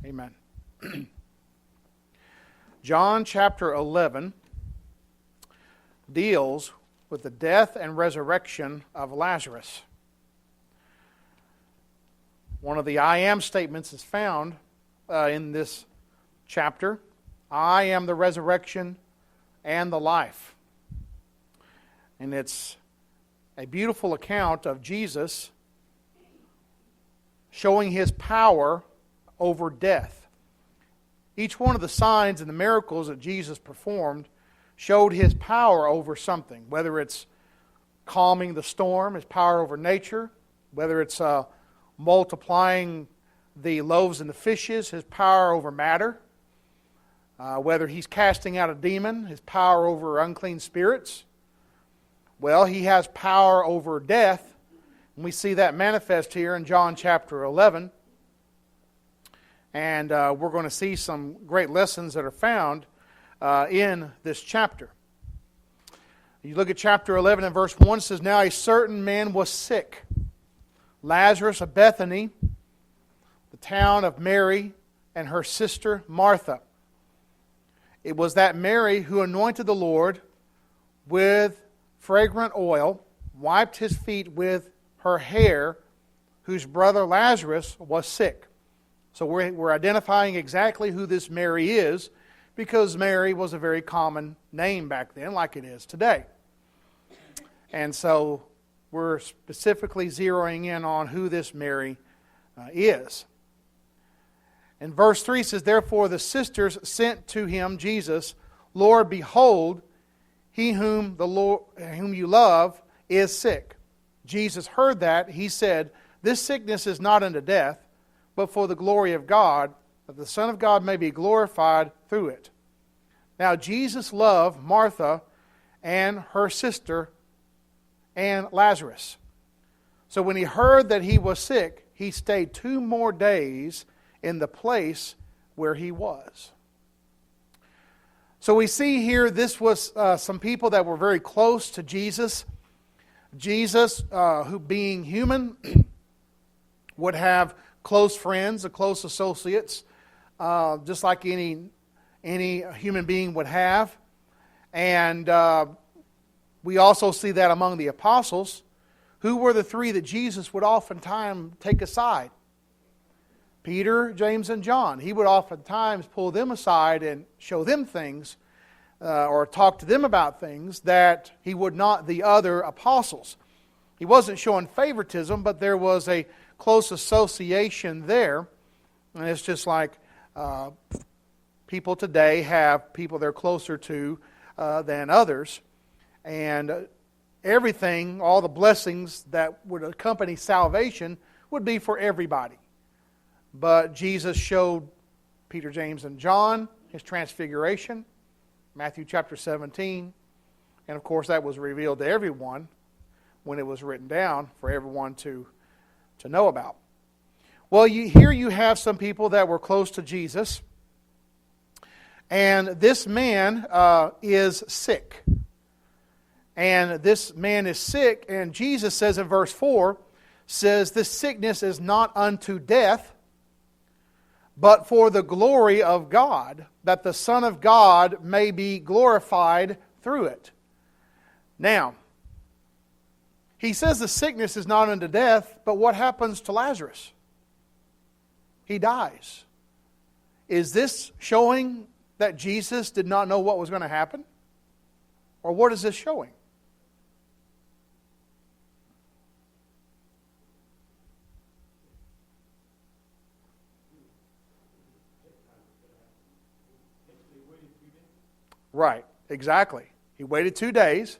Amen. John chapter 11 deals with the death and resurrection of Lazarus. One of the I am statements is found in this chapter. I am the resurrection and the life. And it's a beautiful account of Jesus showing His power over death. Each one of the signs and the miracles that Jesus performed showed His power over something, whether it's calming the storm, His power over nature, whether it's multiplying the loaves and the fishes, His power over matter, whether He's casting out a demon, His power over unclean spirits. Well, He has power over death, and we see that manifest here in John chapter 11. And we're going to see some great lessons that are found in this chapter. You look at chapter 11 and verse 1, it says, Now a certain man was sick, Lazarus of Bethany, the town of Mary and her sister Martha. It was that Mary who anointed the Lord with fragrant oil, wiped His feet with her hair, whose brother Lazarus was sick. So we're identifying exactly who this Mary is, because Mary was a very common name back then, like it is today. And so we're specifically zeroing in on who this Mary is. And verse 3 says, Therefore the sisters sent to Him, Jesus, Lord, behold, he whom you love is sick. Jesus heard that. He said, This sickness is not unto death, but for the glory of God, that the Son of God may be glorified through it. Now Jesus loved Martha and her sister and Lazarus. So when He heard that he was sick, He stayed 2 more days in the place where he was. So we see here this was some people that were very close to Jesus. Jesus, who being human, would have close friends, close associates, just like any human being would have. And we also see that among the apostles, who were the 3 that Jesus would oftentimes take aside. Peter, James, and John. He would oftentimes pull them aside and show them things or talk to them about things that He would not the other apostles. He wasn't showing favoritism, but there was a close association there. And it's just like people today have people they're closer to than others. And everything, all the blessings that would accompany salvation would be for everybody. But Jesus showed Peter, James, and John His transfiguration, Matthew chapter 17. And of course that was revealed to everyone when it was written down for everyone to know about. Well, here you have some people that were close to Jesus. And this man is sick. And this man is sick, and Jesus says in verse 4, says, This sickness is not unto death, but for the glory of God, that the Son of God may be glorified through it. Now, He says the sickness is not unto death, but what happens to Lazarus? He dies. Is this showing that Jesus did not know what was going to happen? Or what is this showing? Right, exactly. He waited 2 days.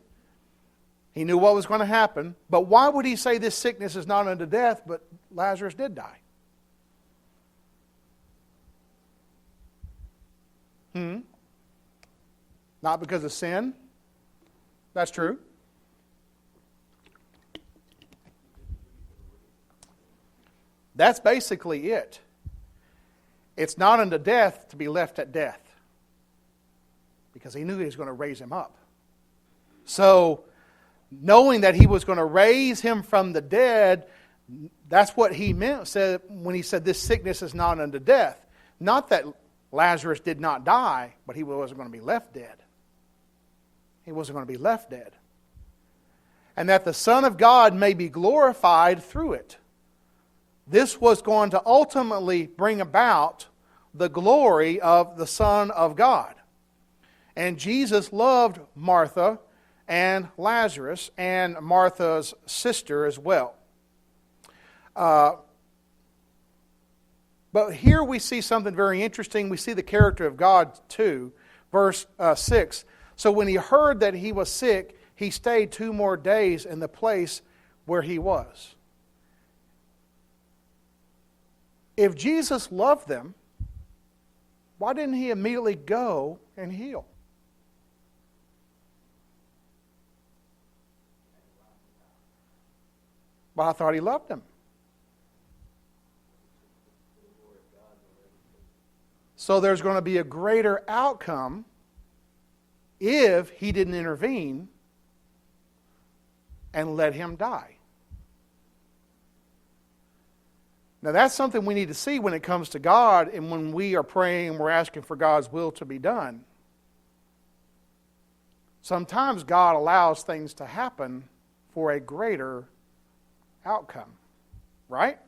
He knew what was going to happen. But why would He say this sickness is not unto death, but Lazarus did die? Not because of sin? That's true. That's basically it. It's not unto death to be left at death, because He knew He was going to raise him up. So, knowing that He was going to raise him from the dead, that's what He meant said when He said this sickness is not unto death. Not that Lazarus did not die, but he wasn't going to be left dead. He wasn't going to be left dead. And that the Son of God may be glorified through it. This was going to ultimately bring about the glory of the Son of God. And Jesus loved Martha and Lazarus and Martha's sister as well. But here we see something very interesting. We see the character of God too. Verse 6. So when he heard that he was sick, he stayed 2 more days in the place where he was. If Jesus loved them, why didn't he immediately go and heal? But I thought he loved them. So there's going to be a greater outcome if he didn't intervene and let him die. Now that's something we need to see when it comes to God and when we are praying and we're asking for God's will to be done. Sometimes God allows things to happen for a greater outcome. Right?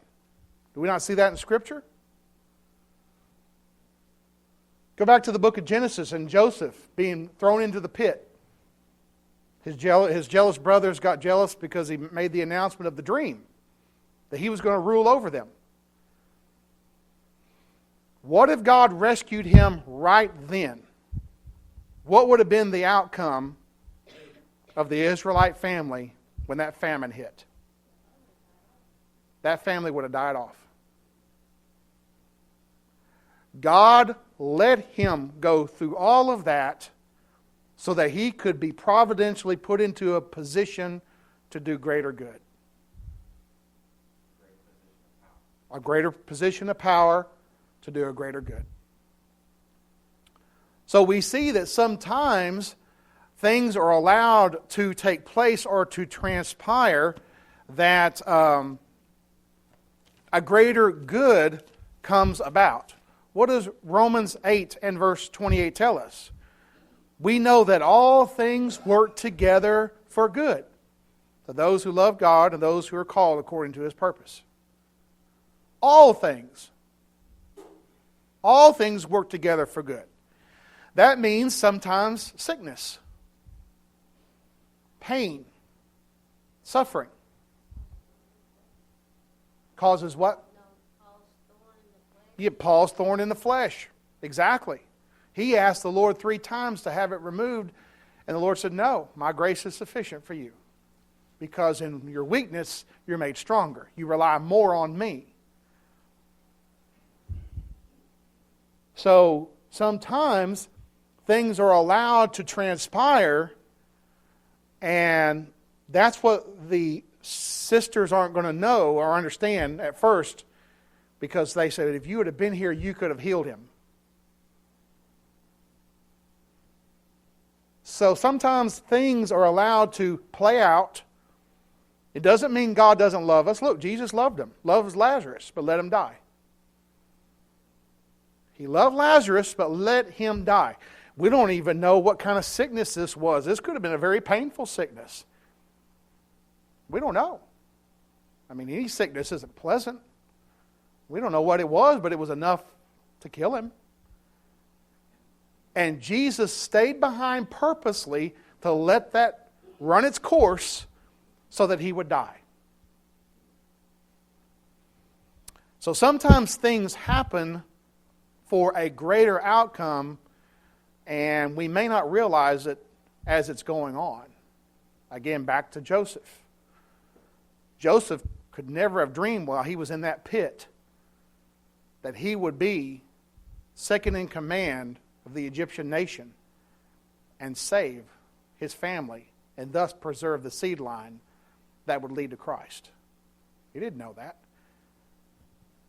Do we not see that in Scripture? Go back to the book of Genesis and Joseph being thrown into the pit. His jealous brothers got jealous because he made the announcement of the dream that he was going to rule over them. What if God rescued him right then? What would have been the outcome of the Israelite family when that famine hit? That family would have died off. God let him go through all of that so that he could be providentially put into a position to do greater good. A greater position of power to do a greater good. So we see that sometimes things are allowed to take place or to transpire that a greater good comes about. What does Romans 8 and verse 28 tell us? We know that all things work together for good to those who love God and those who are called according to His purpose. All things. All things work together for good. That means sometimes sickness, pain, suffering. Causes what? Paul's thorn in the flesh. Exactly. He asked the Lord 3 times to have it removed, and the Lord said, no, my grace is sufficient for you. Because in your weakness, you're made stronger. You rely more on me. So sometimes things are allowed to transpire, and that's what the sisters aren't going to know or understand at first, because they said, if you would have been here, you could have healed him. So sometimes things are allowed to play out. It doesn't mean God doesn't love us. Look, Jesus loved him. Loves Lazarus, but let him die. He loved Lazarus, but let him die. We don't even know what kind of sickness this was. This could have been a very painful sickness. We don't know. I mean, any sickness isn't pleasant. We don't know what it was, but it was enough to kill him. And Jesus stayed behind purposely to let that run its course so that he would die. So sometimes things happen for a greater outcome, and we may not realize it as it's going on. Again, back to Joseph. Joseph could never have dreamed while he was in that pit that he would be second in command of the Egyptian nation and save his family and thus preserve the seed line that would lead to Christ. He didn't know that.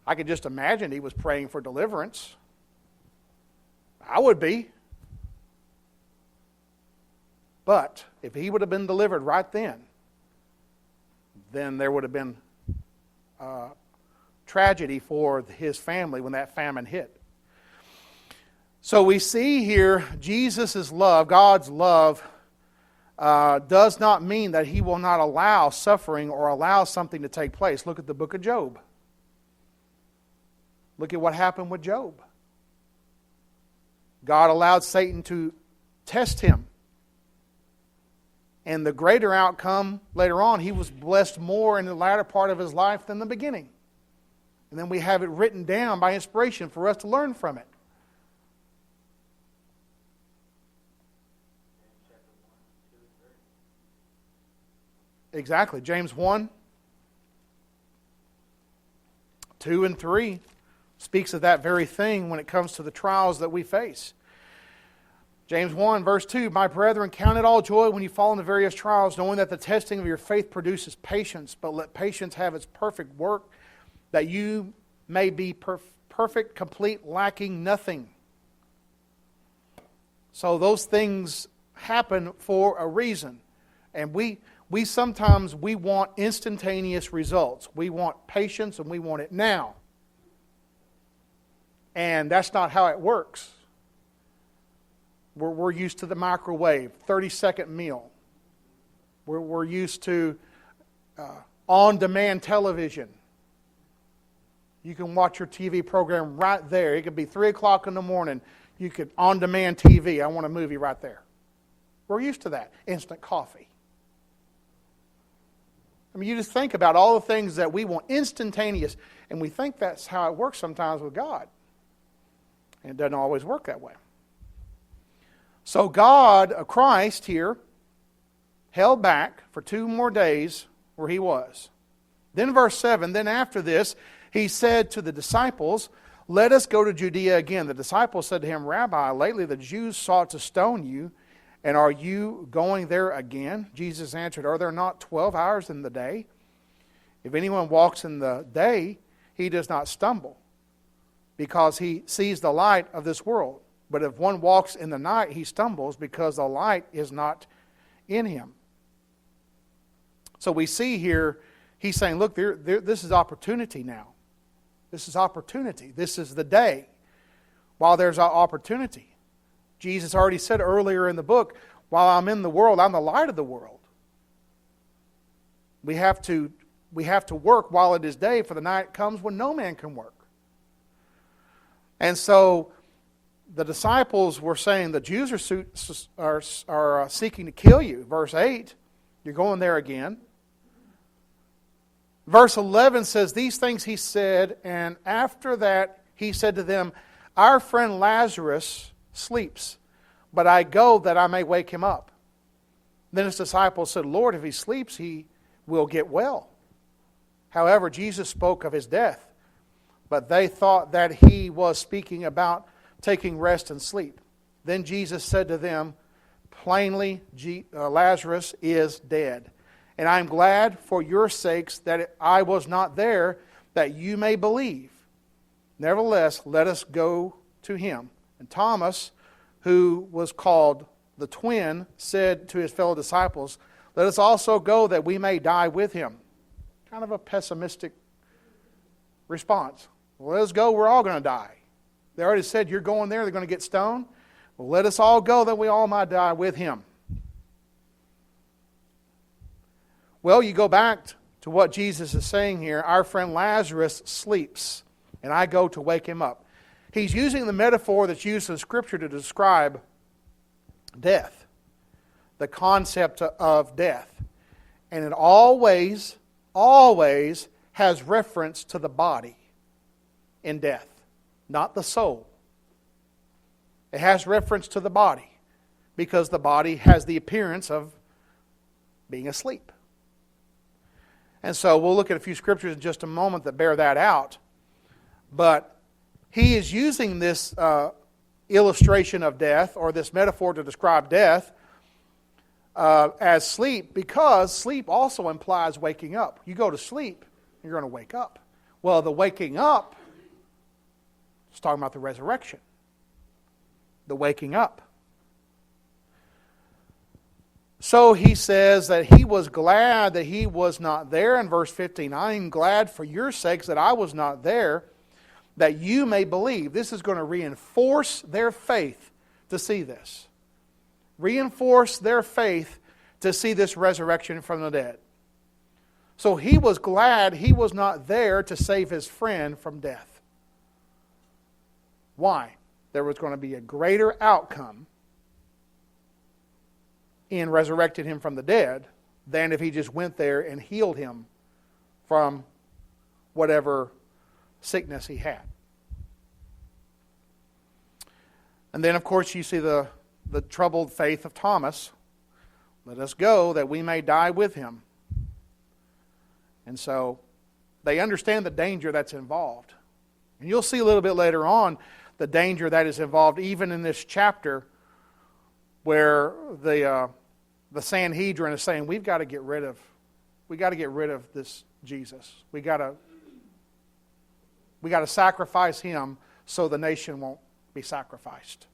I could just imagine he was praying for deliverance. I would be. But if he would have been delivered right then there would have been tragedy for his family when that famine hit. So we see here Jesus' love, God's love, does not mean that He will not allow suffering or allow something to take place. Look at the book of Job. Look at what happened with Job. God allowed Satan to test him. And the greater outcome later on, he was blessed more in the latter part of his life than the beginning. And then we have it written down by inspiration for us to learn from it. Exactly. James 1, 2, and 3 speaks of that very thing when it comes to the trials that we face. James 1, verse 2, My brethren, count it all joy when you fall into various trials, knowing that the testing of your faith produces patience. But let patience have its perfect work, that you may be perfect, complete, lacking nothing. So those things happen for a reason. And we sometimes want instantaneous results. We want patience and we want it now. And that's not how it works. We're used to the microwave, 30-second meal. We're used to on-demand television. You can watch your TV program right there. It could be 3 o'clock in the morning. You could on-demand TV. I want a movie right there. We're used to that. Instant coffee. I mean, you just think about all the things that we want instantaneous, and we think that's how it works sometimes with God. And it doesn't always work that way. So God, Christ here, held back for 2 more days where He was. Then verse 7, then after this, He said to the disciples, let us go to Judea again. The disciples said to Him, Rabbi, lately the Jews sought to stone you, and are you going there again? Jesus answered, are there not 12 hours in the day? If anyone walks in the day, he does not stumble, because he sees the light of this world. But if one walks in the night, he stumbles, because the light is not in him. So we see here, He's saying, look, this is opportunity now. This is opportunity. This is the day. While there's an opportunity. Jesus already said earlier in the book, while I'm in the world, I'm the light of the world. We have to work while it is day, for the night comes when no man can work. And so the disciples were saying, the Jews are seeking to kill you. Verse 8, you're going there again. Verse 11 says, these things He said, and after that He said to them, our friend Lazarus sleeps, but I go that I may wake him up. Then His disciples said, Lord, if he sleeps, he will get well. However, Jesus spoke of his death, but they thought that He was speaking about taking rest and sleep. Then Jesus said to them, plainly, Lazarus is dead. And I am glad for your sakes that I was not there, that you may believe. Nevertheless, let us go to him. And Thomas, who was called the twin, said to his fellow disciples, let us also go that we may die with him. Kind of a pessimistic response. Well, let us go, we're all going to die. They already said, you're going there, they're going to get stoned. Well, let us all go that we all might die with him. Well, you go back to what Jesus is saying here. Our friend Lazarus sleeps, and I go to wake him up. He's using the metaphor that's used in Scripture to describe death, the concept of death. And it always has reference to the body in death, not the soul. It has reference to the body because the body has the appearance of being asleep. And so we'll look at a few scriptures in just a moment that bear that out. But he is using this illustration of death, or this metaphor to describe death, as sleep, because sleep also implies waking up. You go to sleep, you're going to wake up. Well, the waking up is talking about the resurrection. The waking up. So he says that he was glad that he was not there in verse 15. I am glad for your sakes that I was not there, that you may believe. This is going to reinforce their faith to see this. Reinforce their faith to see this resurrection from the dead. So he was glad he was not there to save his friend from death. Why? There was going to be a greater outcome in resurrecting him from the dead than if he just went there and healed him from whatever sickness he had. And then, of course, you see the troubled faith of Thomas. Let us go that we may die with him. And so they understand the danger that's involved. And you'll see a little bit later on the danger that is involved even in this chapter where the Sanhedrin is saying, we've got to get rid of this Jesus. We got to sacrifice him so the nation won't be sacrificed.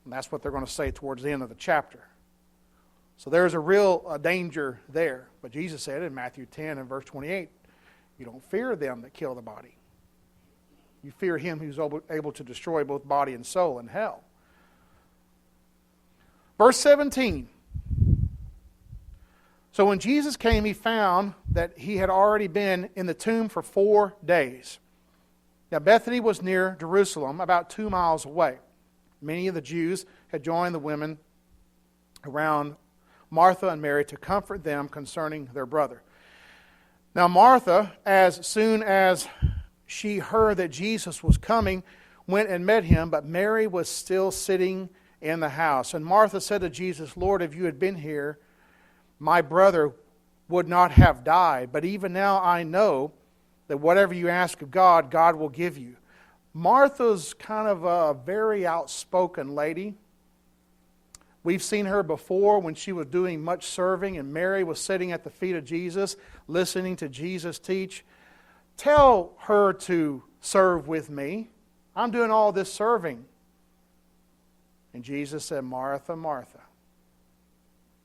And that's what they're going to say towards the end of the chapter. So there's a real danger there. But Jesus said in Matthew 10 and verse 28, you don't fear them that kill the body. You fear him who's able to destroy both body and soul in hell. Verse 17. So when Jesus came, he found that he had already been in the tomb for 4 days. Now Bethany was near Jerusalem, about 2 miles away. Many of the Jews had joined the women around Martha and Mary to comfort them concerning their brother. Now Martha, as soon as she heard that Jesus was coming, went and met him, but Mary was still sitting in the house. And Martha said to Jesus, Lord, if you had been here, my brother would not have died. But even now I know that whatever you ask of God, God will give you. Martha's kind of a very outspoken lady. We've seen her before when she was doing much serving and Mary was sitting at the feet of Jesus, listening to Jesus teach. Tell her to serve with me. I'm doing all this serving. And Jesus said, Martha, Martha,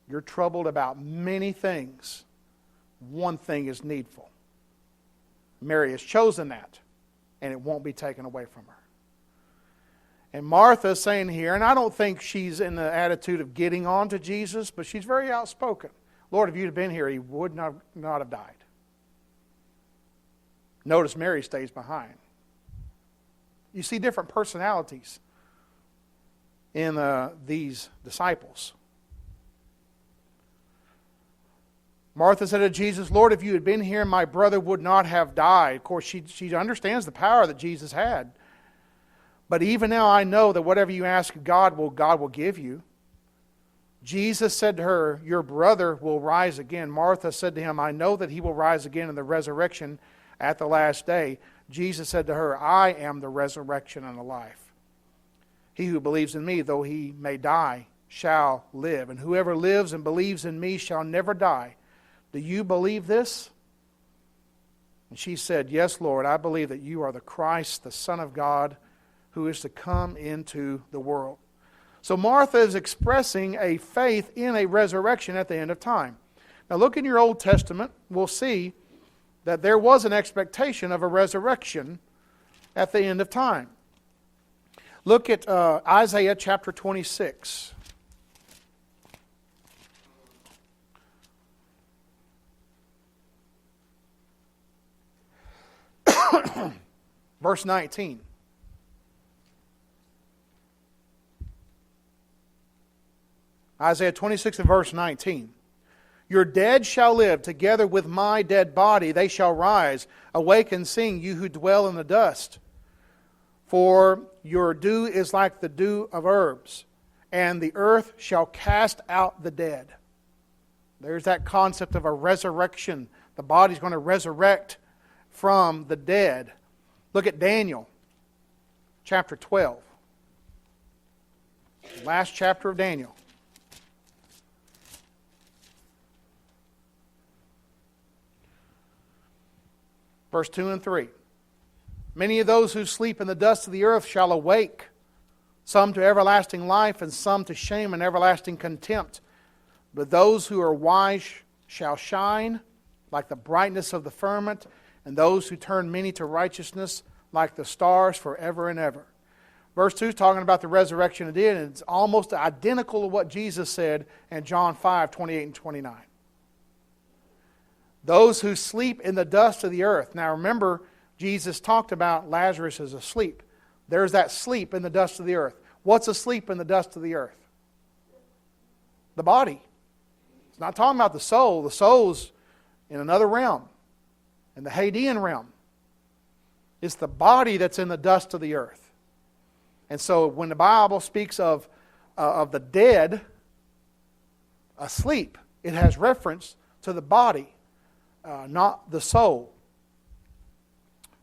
you're troubled about many things. One thing is needful. Mary has chosen that, and it won't be taken away from her. And Martha is saying here, and I don't think she's in the attitude of getting on to Jesus, but she's very outspoken. Lord, if you'd have been here, he would not have died. Notice Mary stays behind. You see different personalities in these disciples. Martha said to Jesus, Lord, if you had been here, my brother would not have died. Of course, she understands the power that Jesus had. But even now I know that whatever you ask of God will give you. Jesus said to her, your brother will rise again. Martha said to him, I know that he will rise again in the resurrection at the last day. Jesus said to her, I am the resurrection and the life. He who believes in me, though he may die, shall live. And whoever lives and believes in me shall never die. Do you believe this? And she said, yes, Lord, I believe that you are the Christ, the Son of God, who is to come into the world. So Martha is expressing a faith in a resurrection at the end of time. Now look in your Old Testament. We'll see that there was an expectation of a resurrection at the end of time. Look at Isaiah chapter 26. Verse 19. Isaiah 26 and verse 19. Your dead shall live together with my dead body. They shall rise. Awake and sing, you who dwell in the dust. For your dew is like the dew of herbs, and the earth shall cast out the dead. There's that concept of a resurrection. The body's going to resurrect from the dead. Look at Daniel, chapter 12. Last chapter of Daniel. Verse 2 and 3. Many of those who sleep in the dust of the earth shall awake, some to everlasting life, and some to shame and everlasting contempt. But those who are wise shall shine like the brightness of the firmament, and those who turn many to righteousness like the stars forever and ever. Verse 2 is talking about the resurrection of the dead, and it's almost identical to what Jesus said in John 5, 28 and 29. Those who sleep in the dust of the earth. Now remember, Jesus talked about Lazarus as asleep. There's that sleep in the dust of the earth. What's asleep in the dust of the earth? The body. It's not talking about the soul. The soul's in another realm, in the Hadean realm. It's the body that's in the dust of the earth. And so when the Bible speaks of the dead asleep, it has reference to the body, not the soul.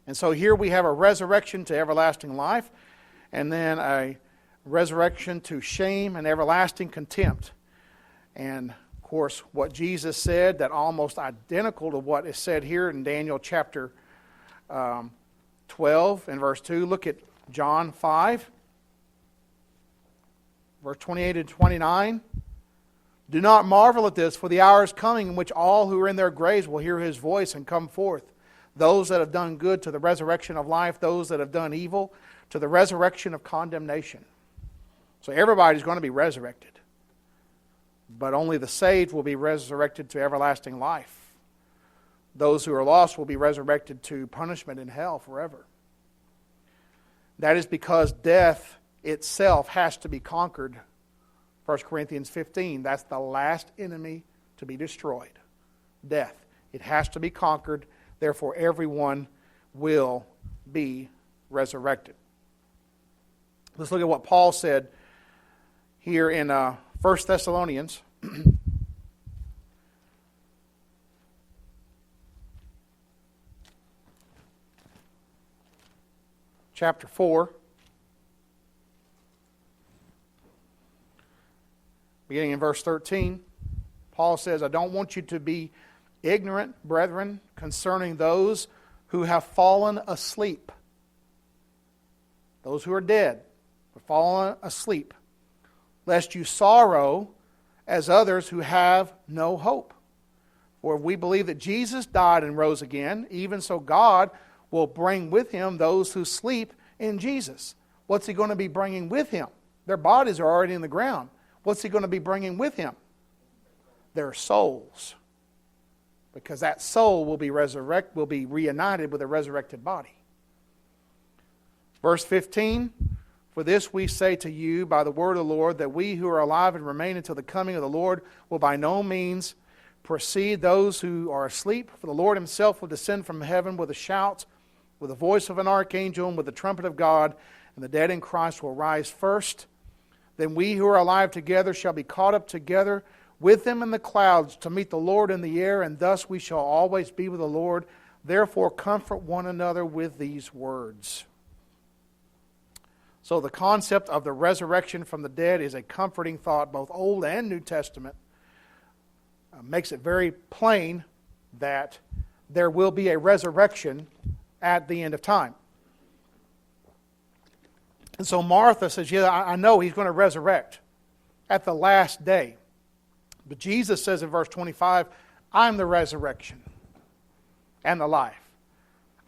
And so here we have a resurrection to everlasting life, and then a resurrection to shame and everlasting contempt. And of course, what Jesus said, that almost identical to what is said here in Daniel chapter 12 and verse 2. Look at John 5, verse 28 and 29. Do not marvel at this, for the hour is coming in which all who are in their graves will hear his voice and come forth. Those that have done good to the resurrection of life, those that have done evil to the resurrection of condemnation. So everybody's going to be resurrected. But only the saved will be resurrected to everlasting life. Those who are lost will be resurrected to punishment in hell forever. That is because death itself has to be conquered. 1 Corinthians 15, that's the last enemy to be destroyed. Death. It has to be conquered. Therefore, everyone will be resurrected. Let's look at what Paul said here in 1 Thessalonians. Chapter 4. Beginning in verse 13. Paul says, I don't want you to be ignorant, brethren, concerning those who have fallen asleep. Those who are dead, have fallen asleep. Lest you sorrow as others who have no hope. For if we believe that Jesus died and rose again, even so God will bring with him those who sleep in Jesus. What's he going to be bringing with him? Their bodies are already in the ground. What's he going to be bringing with him? Their souls. Because that soul will be reunited with a resurrected body. Verse 15, for this we say to you by the word of the Lord, that we who are alive and remain until the coming of the Lord will by no means precede those who are asleep. For the Lord himself will descend from heaven with a shout, with the voice of an archangel, and with the trumpet of God, and the dead in Christ will rise first. Then we who are alive together shall be caught up together with them in the clouds to meet the Lord in the air, and thus we shall always be with the Lord. Therefore comfort one another with these words. So the concept of the resurrection from the dead is a comforting thought, both Old and New Testament. Makes it very plain that there will be a resurrection at the end of time. And so Martha says, yeah, I know he's going to resurrect at the last day. But Jesus says in verse 25, I'm the resurrection and the life.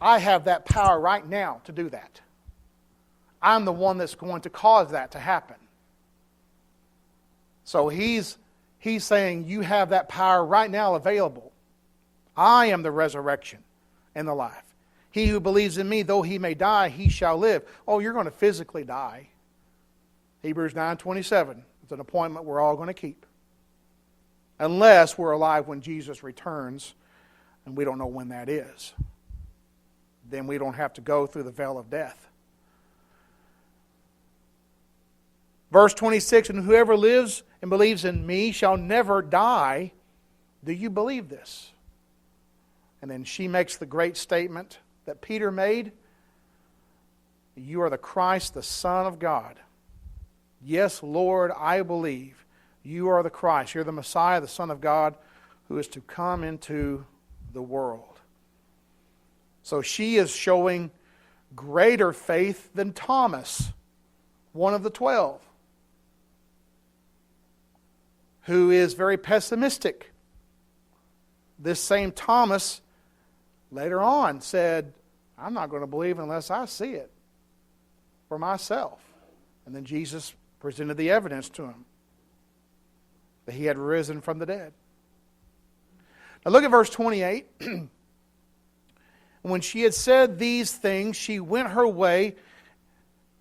I have that power right now to do that. I'm the one that's going to cause that to happen. So he's saying, you have that power right now available. I am the resurrection and the life. He who believes in me, though he may die, he shall live. Oh, you're going to physically die. Hebrews 9:27. It's an appointment we're all going to keep. Unless we're alive when Jesus returns, and we don't know when that is. Then we don't have to go through the veil of death. Verse 26, and whoever lives and believes in me shall never die. Do you believe this? And then she makes the great statement that Peter made. You are the Christ, the Son of God. Yes, Lord, I believe. You are the Christ. You're the Messiah, the Son of God, who is to come into the world. So she is showing greater faith than Thomas, one of the 12, who is very pessimistic. This same Thomas later on said, I'm not going to believe unless I see it for myself. And then Jesus presented the evidence to him that he had risen from the dead. Now look at verse 28. When she had said these things, she went her way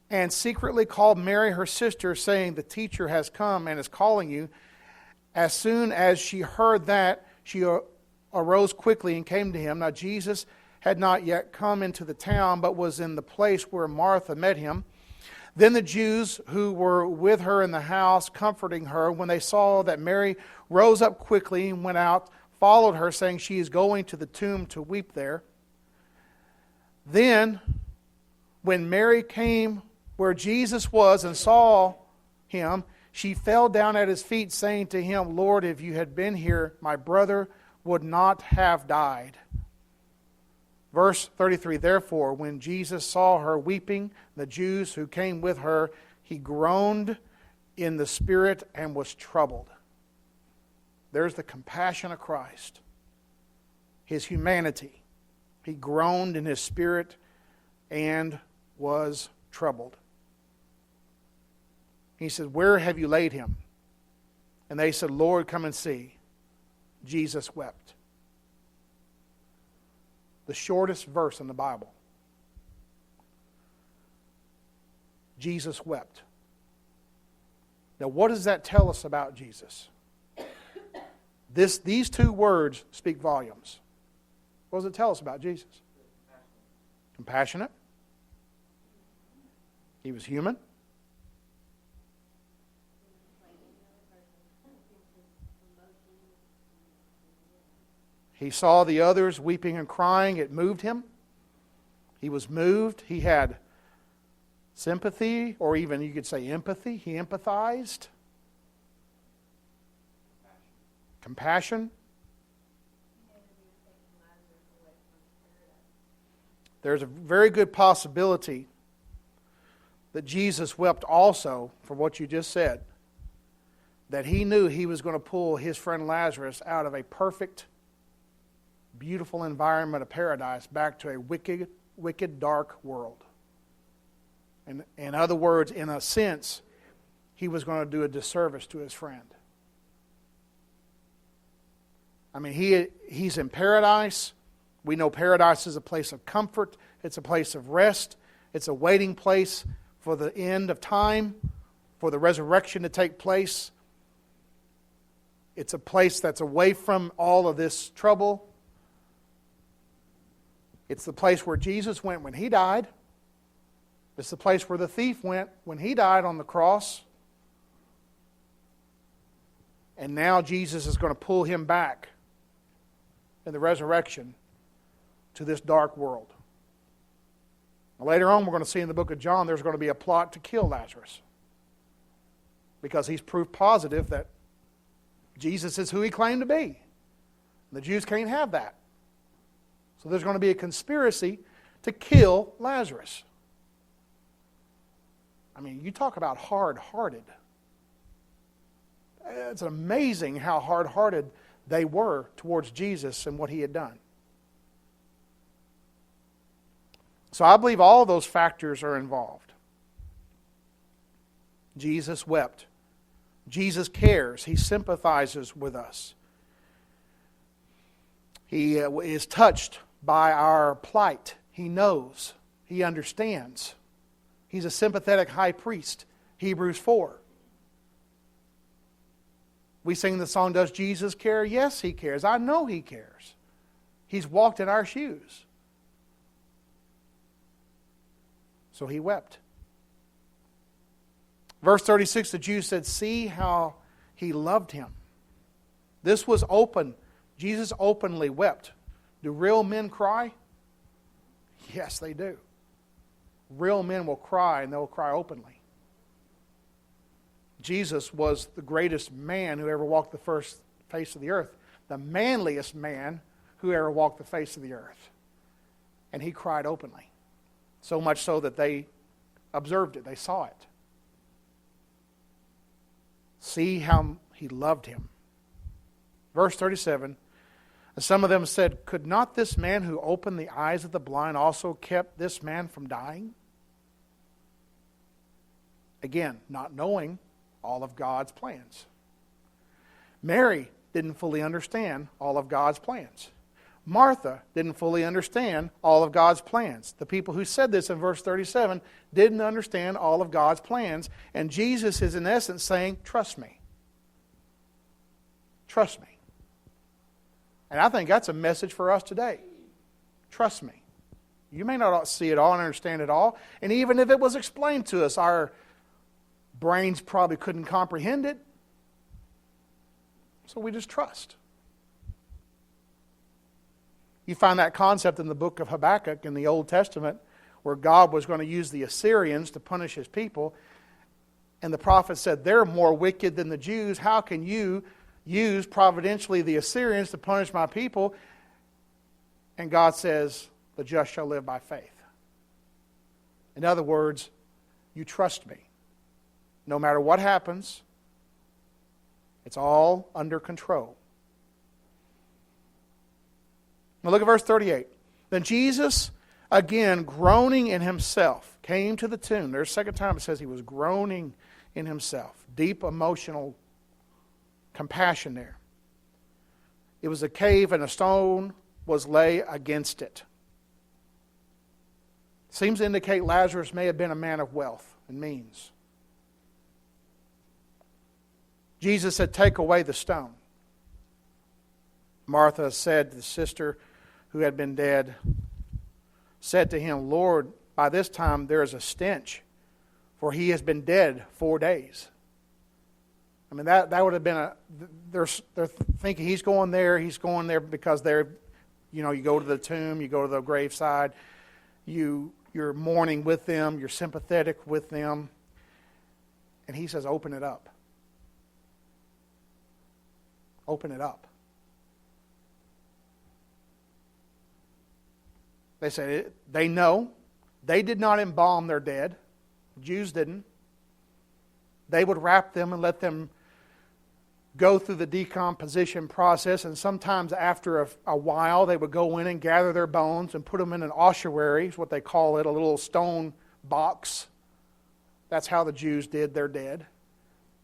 and secretly called Mary, her sister, saying, the teacher has come and is calling you. As soon as she heard that, she arose quickly and came to him. Now Jesus had not yet come into the town, but was in the place where Martha met him. Then the Jews who were with her in the house, comforting her, when they saw that Mary rose up quickly and went out, followed her, saying, she is going to the tomb to weep there. Then, when Mary came where Jesus was and saw him, she fell down at his feet, saying to him, Lord, if you had been here, my brother would not have died. Verse 33, therefore, when Jesus saw her weeping, the Jews who came with her, he groaned in the spirit and was troubled. There's the compassion of Christ, his humanity. He groaned in his spirit and was troubled. He said, where have you laid him? And they said, Lord, come and see. Jesus wept. The shortest verse in the Bible. Jesus wept. Now, what does that tell us about Jesus? These two words speak volumes. What does it tell us about Jesus? Compassionate. He was human. He saw the others weeping and crying. It moved him. He was moved. He had sympathy, or even you could say empathy. He empathized. Compassion. There's a very good possibility that Jesus wept also for what you just said. That he knew he was going to pull his friend Lazarus out of a perfect, beautiful environment of paradise back to a wicked, dark world. And in other words, in a sense, he was going to do a disservice to his friend. I mean, he's in paradise. We know paradise is a place of comfort. It's a place of rest. It's a waiting place for the end of time, for the resurrection to take place. It's a place that's away from all of this trouble. It's the place where Jesus went when he died. It's the place where the thief went when he died on the cross. And now Jesus is going to pull him back in the resurrection to this dark world. Later on, we're going to see in the book of John, there's going to be a plot to kill Lazarus. Because he's proof positive that Jesus is who he claimed to be. The Jews can't have that. So there's going to be a conspiracy to kill Lazarus. I mean, you talk about hard-hearted. It's amazing how hard-hearted they were towards Jesus and what he had done. So I believe all those factors are involved. Jesus wept. Jesus cares. He sympathizes with us. He is touched by our plight. He knows. He understands. He's a sympathetic high priest. Hebrews 4. We sing the song, Does Jesus care? Yes, he cares. I know he cares. He's walked in our shoes. So he wept. Verse 36, the Jews said, see how he loved him. This was open. Jesus openly wept. Do real men cry? Yes, they do. Real men will cry, and they'll cry openly. Jesus was the greatest man who ever walked the first face of the earth. The manliest man who ever walked the face of the earth. And he cried openly. So much so that they observed it. They saw it. See how he loved him. Verse 37, And some of them said, "Could not this man who opened the eyes of the blind also kept this man from dying?" Again, not knowing all of God's plans. Mary didn't fully understand all of God's plans. Martha didn't fully understand all of God's plans. The people who said this in verse 37 didn't understand all of God's plans. And Jesus is in essence saying, trust me. Trust me. And I think that's a message for us today. Trust me. You may not see it all and understand it all. And even if it was explained to us, our brains probably couldn't comprehend it. So we just trust. You find that concept in the book of Habakkuk in the Old Testament, where God was going to use the Assyrians to punish His people. And the prophet said, they're more wicked than the Jews. How can you use providentially the Assyrians to punish my people? And God says, the just shall live by faith. In other words, you trust me. No matter what happens, it's all under control. Now look at verse 38. Then Jesus, again groaning in himself, came to the tomb. There's a second time it says he was groaning in himself. Deep emotional compassion there. It was a cave and a stone was laid against it. Seems to indicate Lazarus may have been a man of wealth and means. Jesus said, take away the stone. Martha said, the sister who had been dead, said to him, Lord, by this time there is a stench, for he has been dead 4 days. I mean, that would have been they're thinking he's going there because they're, you go to the tomb, you go to the graveside, you're mourning with them, you're sympathetic with them. And he says, open it up. Open it up. They said, they know. They did not embalm their dead. The Jews didn't. They would wrap them and let them go through the decomposition process. And sometimes after a while, they would go in and gather their bones and put them in an ossuary, is what they call it, a little stone box. That's how the Jews did their dead.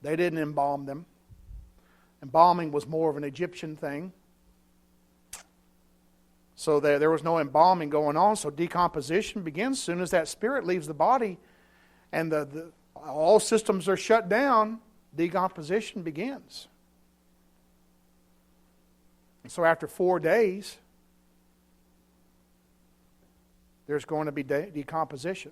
They didn't embalm them. Embalming was more of an Egyptian thing. So there was no embalming going on. So decomposition begins as soon as that spirit leaves the body and all systems are shut down, decomposition begins. And so after 4 days, there's going to be decomposition.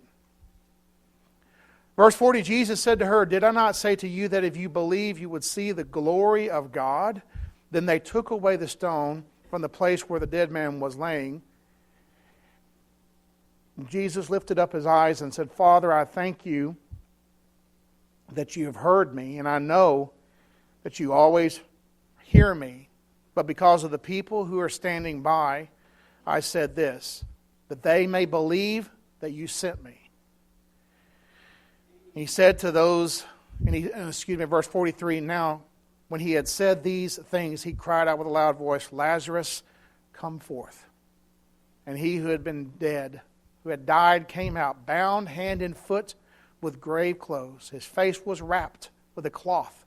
Verse 40, Jesus said to her, did I not say to you that if you believe you would see the glory of God? Then they took away the stone from the place where the dead man was laying. Jesus lifted up his eyes and said, Father, I thank you that you have heard me, and I know that you always hear me. But because of the people who are standing by, I said this, that they may believe that you sent me. He said to those, verse 43, now, when he had said these things, he cried out with a loud voice, Lazarus, come forth. And he who had been dead, who had died, came out, bound hand and foot with grave clothes. His face was wrapped with a cloth.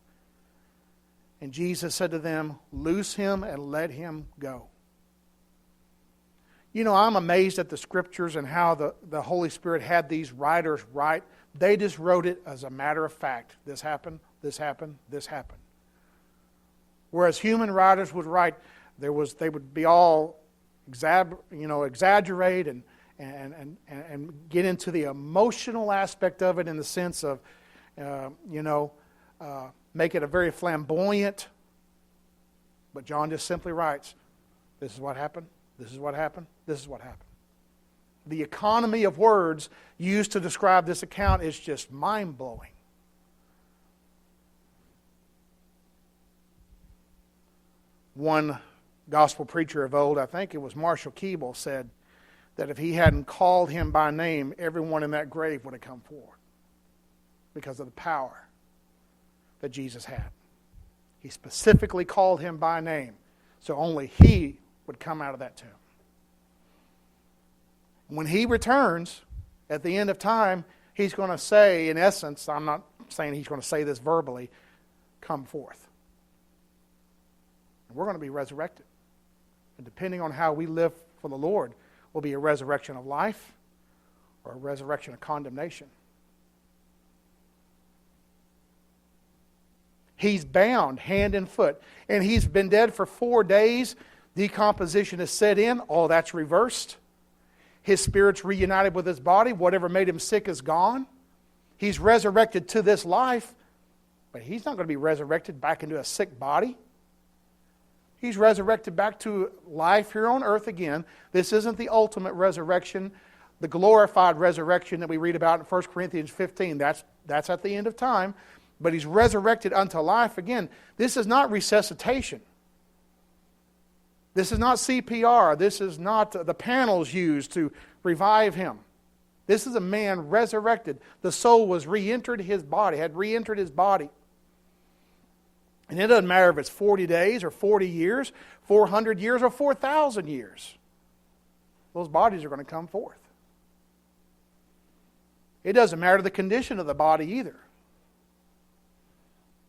And Jesus said to them, loose him and let him go. I'm amazed at the Scriptures and how the Holy Spirit had these writers write. They just wrote it as a matter of fact. This happened, this happened, this happened. Whereas human writers would write, they would be all exaggerate and get into the emotional aspect of it in the sense of, make it a very flamboyant. But John just simply writes, this is what happened, this is what happened, this is what happened. The economy of words used to describe this account is just mind-blowing. One gospel preacher of old, I think it was Marshall Keeble, said that if he hadn't called him by name, everyone in that grave would have come forward because of the power that Jesus had. He specifically called him by name, so only he would come out of that tomb. When he returns at the end of time, he's going to say, in essence, I'm not saying he's going to say this verbally, come forth. And we're going to be resurrected. And depending on how we live for the Lord, will be a resurrection of life or a resurrection of condemnation. He's bound hand and foot. And he's been dead for 4 days. Decomposition is set in. All that's reversed. His spirit's reunited with his body. Whatever made him sick is gone. He's resurrected to this life. But he's not going to be resurrected back into a sick body. He's resurrected back to life here on earth again. This isn't the ultimate resurrection, the glorified resurrection that we read about in 1 Corinthians 15. That's at the end of time. But he's resurrected unto life again. This is not resuscitation. This is not CPR. This is not the panels used to revive him. This is a man resurrected. The soul was re-entered his body, had re-entered his body. And it doesn't matter if it's 40 days or 40 years, 400 years or 4,000 years. Those bodies are going to come forth. It doesn't matter the condition of the body either.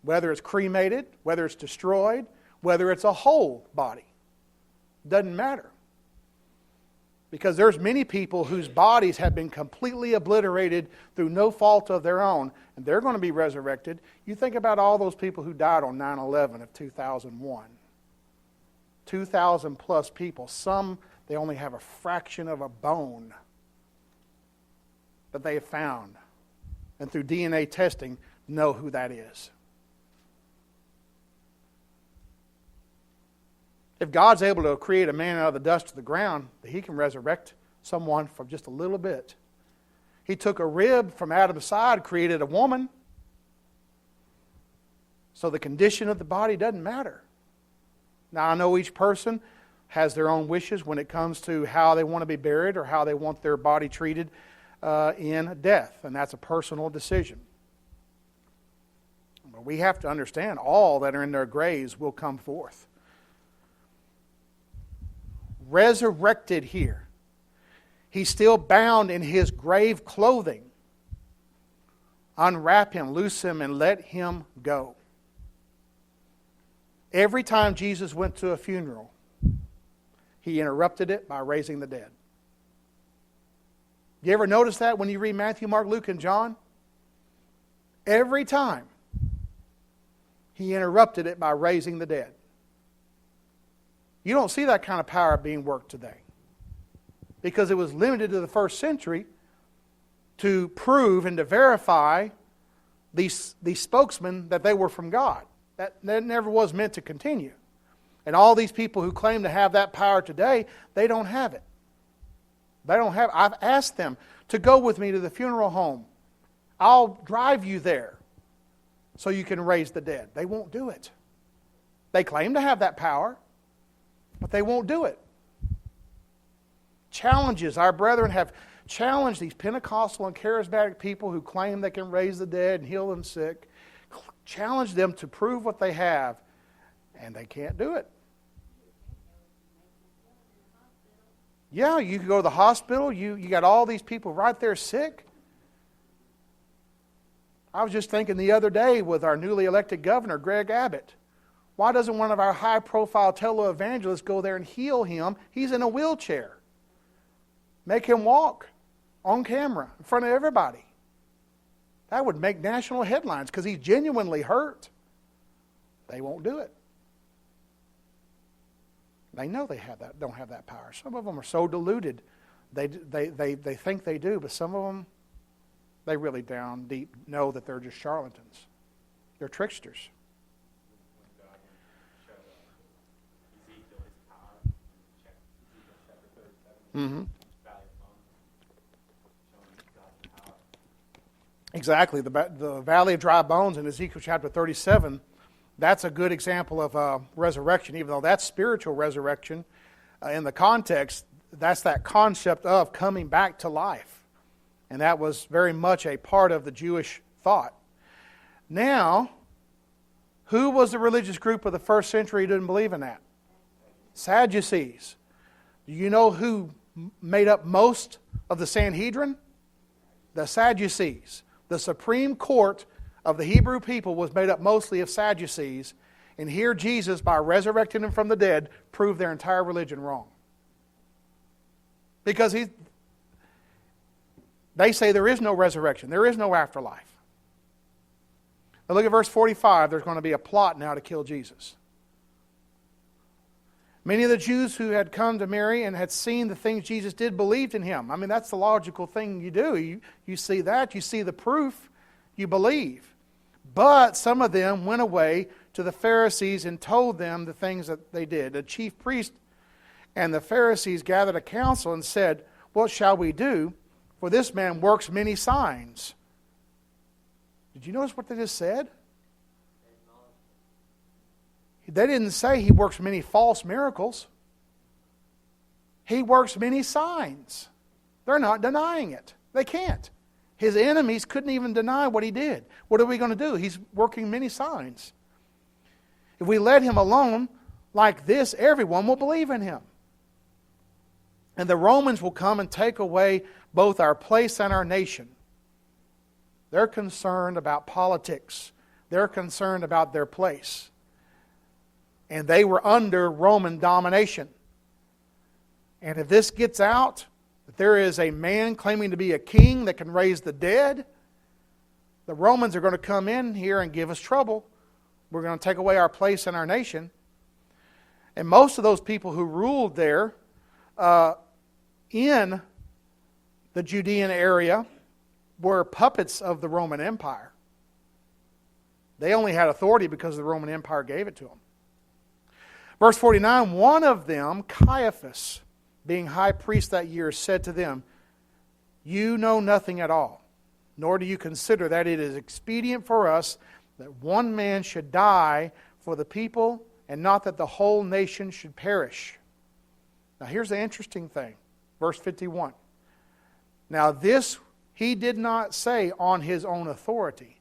Whether it's cremated, whether it's destroyed, whether it's a whole body. Doesn't matter. Because there's many people whose bodies have been completely obliterated through no fault of their own, and they're going to be resurrected. You think about all those people who died on 9/11 of 2001. 2,000 plus people. Some, they only have a fraction of a bone that they have found. And through DNA testing, know who that is. If God's able to create a man out of the dust of the ground, he can resurrect someone from just a little bit. He took a rib from Adam's side, created a woman. So the condition of the body doesn't matter. Now, I know each person has their own wishes when it comes to how they want to be buried or how they want their body treated in death. And that's a personal decision. But we have to understand all that are in their graves will come forth. Resurrected here. He's still bound in his grave clothing. Unwrap him, loose him, and let him go. Every time Jesus went to a funeral, he interrupted it by raising the dead. You ever notice that when you read Matthew, Mark, Luke, and John? Every time, he interrupted it by raising the dead. You don't see that kind of power being worked today. Because it was limited to the first century to prove and to verify these spokesmen that they were from God. That never was meant to continue. And all these people who claim to have that power today, they don't have it. They don't have it. I've asked them to go with me to the funeral home. I'll drive you there so you can raise the dead. They won't do it. They claim to have that power, but they won't do it. Challenges. Our brethren have challenged these Pentecostal and charismatic people who claim they can raise the dead and heal them sick. Challenge them to prove what they have, and they can't do it. Yeah, you can go to the hospital. You got all these people right there sick. I was just thinking the other day with our newly elected governor, Greg Abbott. Why doesn't one of our high-profile televangelists go there and heal him? He's in a wheelchair. Make him walk on camera in front of everybody. That would make national headlines because he's genuinely hurt. They won't do it. They know they don't have that power. Some of them are so deluded. They think they do, but some of them, they really down deep know that they're just charlatans. They're tricksters. Mm-hmm. Exactly. The Valley of Dry Bones in Ezekiel chapter 37, that's a good example of resurrection, even though that's spiritual resurrection. In the context, that's that concept of coming back to life. And that was very much a part of the Jewish thought. Now, who was the religious group of the first century who didn't believe in that? Sadducees. Do you know who made up most of the Sanhedrin? The Sadducees. The Supreme Court of the Hebrew people was made up mostly of Sadducees. And here Jesus, by resurrecting them from the dead, proved their entire religion wrong. Because they say there is no resurrection. There is no afterlife. Now look at verse 45. There's going to be a plot now to kill Jesus. Many of the Jews who had come to Mary and had seen the things Jesus did believed in him. I mean, that's the logical thing you do. You see that, you see the proof, you believe. But some of them went away to the Pharisees and told them the things that they did. The chief priest and the Pharisees gathered a council and said, "What shall we do? For this man works many signs." Did you notice what they just said? They didn't say he works many false miracles. He works many signs. They're not denying it. They can't. His enemies couldn't even deny what he did. What are we going to do? He's working many signs. If we let him alone like this, everyone will believe in him. And the Romans will come and take away both our place and our nation. They're concerned about politics. They're concerned about their place. And they were under Roman domination. And if this gets out, that there is a man claiming to be a king that can raise the dead, the Romans are going to come in here and give us trouble. We're going to take away our place in our nation. And most of those people who ruled there in the Judean area were puppets of the Roman Empire. They only had authority because the Roman Empire gave it to them. Verse 49, one of them, Caiaphas, being high priest that year, said to them, "You know nothing at all, nor do you consider that it is expedient for us that one man should die for the people, and not that the whole nation should perish." Now here's the interesting thing. Verse 51. Now this he did not say on his own authority,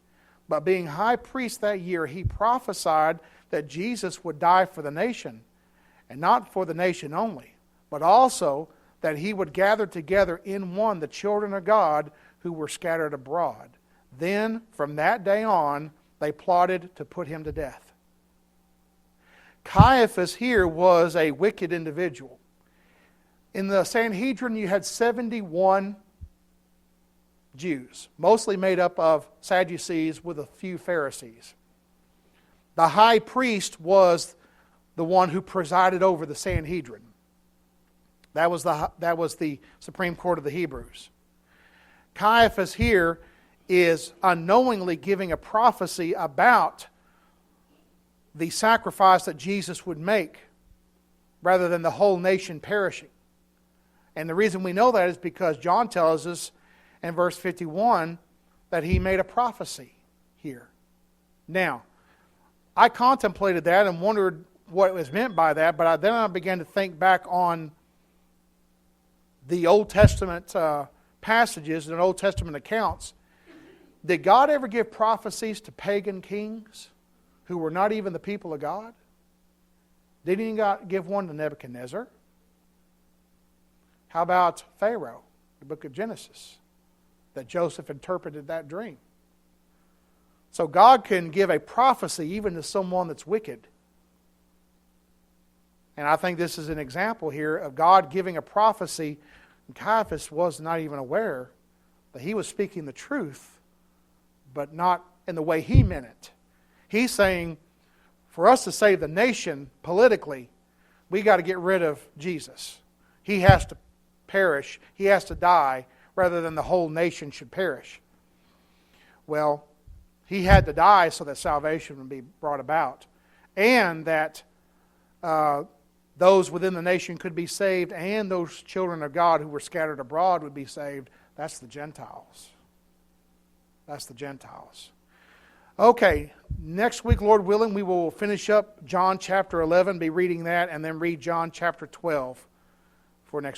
but being high priest that year, he prophesied that Jesus would die for the nation, and not for the nation only, but also that he would gather together in one the children of God who were scattered abroad. Then, from that day on, they plotted to put him to death. Caiaphas here was a wicked individual. In the Sanhedrin, you had 71 Jews, mostly made up of Sadducees with a few Pharisees. The high priest was the one who presided over the Sanhedrin. That was the Supreme Court of the Hebrews. Caiaphas here is unknowingly giving a prophecy about the sacrifice that Jesus would make rather than the whole nation perishing. And the reason we know that is because John tells us in verse 51 that he made a prophecy here. Now, I contemplated that and wondered what was meant by that, but then I began to think back on the Old Testament passages and Old Testament accounts. Did God ever give prophecies to pagan kings who were not even the people of God? Didn't He give one to Nebuchadnezzar? How about Pharaoh, the book of Genesis, that Joseph interpreted that dream? So God can give a prophecy even to someone that's wicked. And I think this is an example here of God giving a prophecy. And Caiaphas was not even aware that he was speaking the truth, but not in the way he meant it. He's saying, for us to save the nation politically, we got to get rid of Jesus. He has to perish. He has to die rather than the whole nation should perish. Well, he had to die so that salvation would be brought about, and that those within the nation could be saved, and those children of God who were scattered abroad would be saved. That's the Gentiles. That's the Gentiles. Okay, next week, Lord willing, we will finish up John chapter 11, be reading that, and then read John chapter 12 for next week.